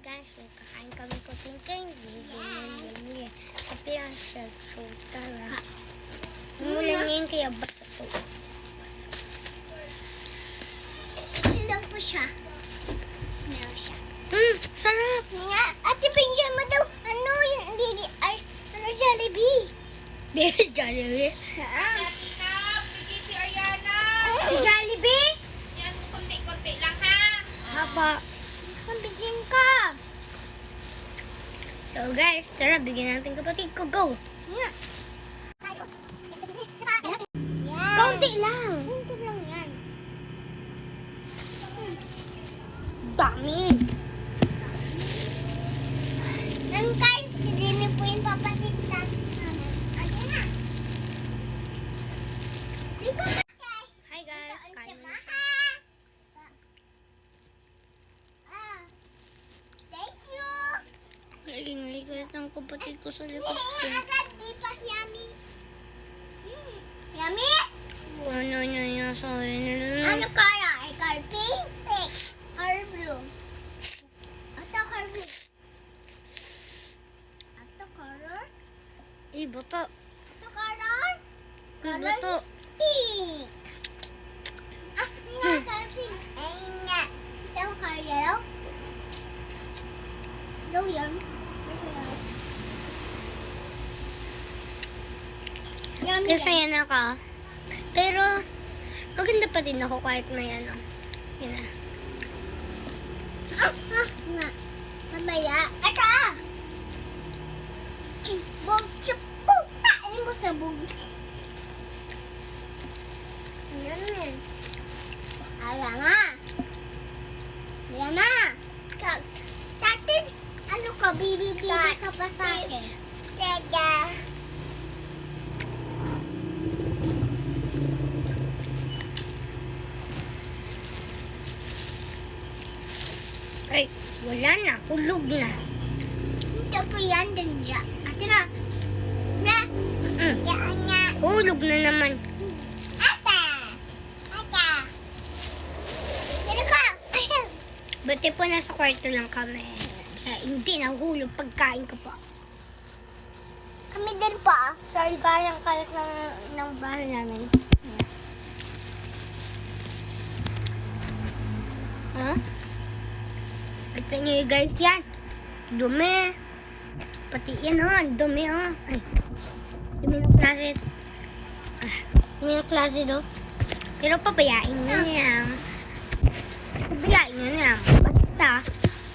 guys, kakain kami ko tingking. Sabi ang shell, so tara. Muna ngayon kaya basa to. Basa. Ilan po siya? Meron siya. Sarap. Nga, ate pinsan mo daw, ano yung baby, ay, ano Jollibee? Baby Jollibee. Tita, bigay si Ariana. Si Jollibee? Yan, konti-konti lang ha. Haba. Pambigyan ka. So guys, tara, bigyan natin kapatid ko. Go. Nga. Yan. Kaunti lang. Kunti lang yan. Dami. And guys, hindi po yung papatid natin. Ano na? Di ba Hi guys, kain mo. Thank you. Ingay guys ng kapatid ko sa likod ko. Agad, di pa yummy. Yummy? Ano niya yung sa Ano kaya? Ikaw pink? Or blue? Ito blue. Ito color? Iboto. Ito color? Iboto. Pink. Ah, nga color pink. Ay nga. Ito color yellow? Yellow yun. Yummy. Gusto yan ako. Pero, maganda pa din ako kahit may ano. Yun na. Nga. Mamaya. Ata! Chibog, chibog. Tain mo sa bug. Ayan yan. Ayan na. Ayan na. Tatid, ano ka, bibi ka pa sa akin? Dada. Ay, wala na. Hulog na. Ito po yan din dyan. Ate na. Na. Yan nga. Hulog na naman. Ate. Ate. Pero ka. Ayan. Buti po nasa kwarto lang kami. Kaya hindi nahulog pagkain ko po. Kami din pa. Sorry ba yung kalat ng bahay namin? Huh? Ito nyo guys yan. Dumi. Pati yan dumi Ay. Dumi ng klase. Dumi ng klase do. Pero papayain nyo niya. Papayain nyo niya. Basta.